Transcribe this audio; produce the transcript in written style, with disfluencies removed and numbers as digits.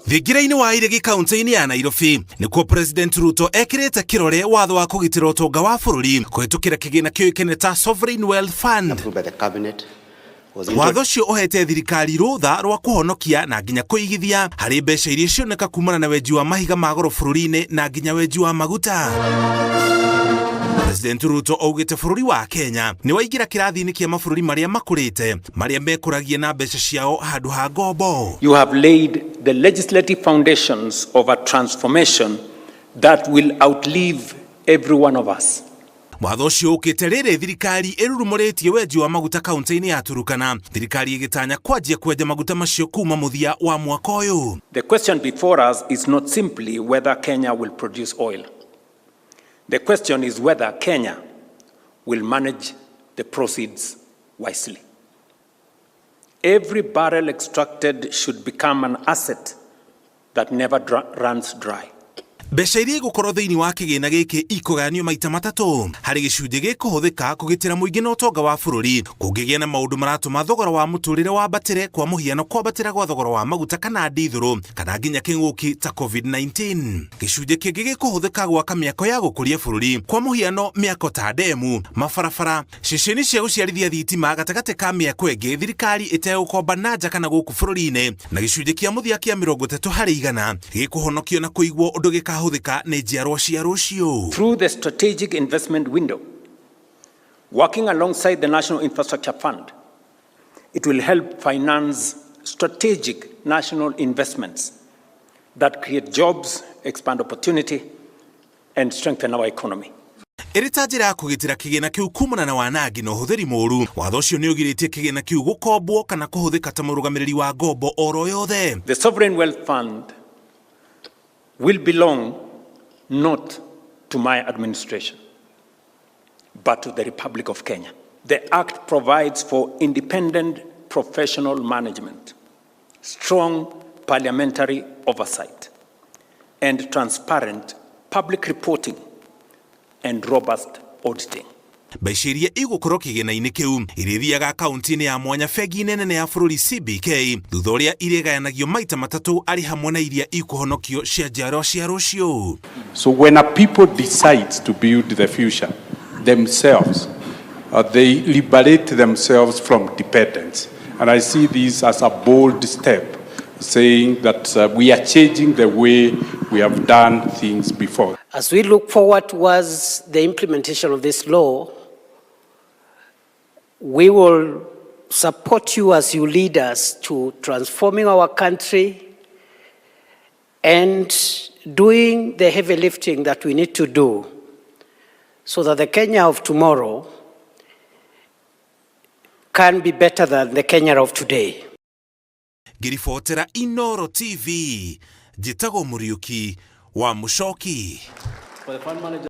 Thigiraini wa iregi kaunti-ini ya Nairobi nikuo President Ruto ekirite kĩrore watho wa kũgitĩra ũtonga wa bũrũri kũhĩtũkĩra kĩgĩna kĩoĩkaine ta Sovereign Wealth Fund. Watho ũcio ũhete thirikari rũtha rwa kũhonokia na nginya kũigithia harĩ mbeca iria cioneka kumana na wenji wa mahiga ma goro bũrũri-inĩ na nginya wenji wa maguta. President Ruto augĩte bũrũri wa Kenya nĩ waingĩra kĩrathi-inĩ kĩa mabũrũri marĩa makũrĩte marĩa mekũragia na mbeca ciao handũ ha ngombo. You have laid the legislative foundations of a transformation that will outlive every one of us. Watho ũcio ũkĩte rĩrĩ thirikari ĩrurumũrĩtie wenji wa maguta kaunti-inĩ ya Turukana, thirikari ĩgĩtanya kwanjia kwenja maguta macio kuma mũthia wa mwaka ũyũ. The question before us is not simply whether Kenya will produce oil. The question is whether Kenya will manage the proceeds wisely. Every barrel extracted should become an asset that never runs dry. Mbeca iria igũkorwo thĩinĩ wa kĩgĩna gĩkĩ ikũgayanio maita matatũ harĩ gĩcunjĩ gĩkũhũthĩka kũgitĩra mũingĩ na ũtonga wa bũrũri kũngĩgĩa na maũndũ maratũma thogora wa mũtũrĩre wambatĩre, kwa mũhiano kwambatĩra gwa thogora wa maguta kana ndithũrũ kana nginya kĩng'ũki ta COVID-19. Gĩcunjĩ kĩngĩ gĩkũhũthĩka gwaka mĩako ya gũkũria bũrũri, kwa mũhiano mĩako ta ndemu, mabarabara, ceceni cia gũciarithia thitima gatagatĩ ka mĩako ĩngĩ thirikari ĩtegũkomba na nja kana gũkũ bũrũri-inĩ, na gĩcunjĩ kĩa mũthia kĩa 30% gĩkũhonokio na kũigwo ũndũ gĩkahũthĩka nĩ njiarwa cia rũciũ. Through the strategic investment window, working alongside the National Infrastructure Fund, it will help finance strategic national investments that create jobs, expand opportunity, and strengthen our economy. Ĩrĩ ta njĩra ya kũgitĩra kĩgĩna kĩu kumana na wanangi na ũhũthĩri mũũru, watho ũcio nĩ ũgirĩtie kĩgĩna kĩu gũkombwo kana kũhũthĩka ta mũrũgamĩrĩri wa ngombo oro yothe. The Sovereign Wealth Fund will belong not to my administration, but to the Republic of Kenya. The Act provides for independent professional management, strong parliamentary oversight, and transparent public reporting and robust auditing. Mbeca iria igũkorwo kĩgĩna-inĩ kĩu irĩthiaga kaunti-inĩ ya mwanya bengi nene ya bũrũri CBK thutha ũrĩa irĩgayanagio maita matatũ arĩ hamwe na iria ikũhonokio cia njiarwa cia rũciũ. So when a people decide to build the future themselves, they liberate themselves from dependence. And I see this as a bold step, saying that we are changing the way we have done things before. As we look forward towards the implementation of this law, we will support you as you lead us to transforming our country and doing the heavy lifting that we need to do so that the Kenya of tomorrow can be better than the Kenya of today. Ngĩribotera Inooro TV, njĩtagwo Mũriũki wa Mũchoki.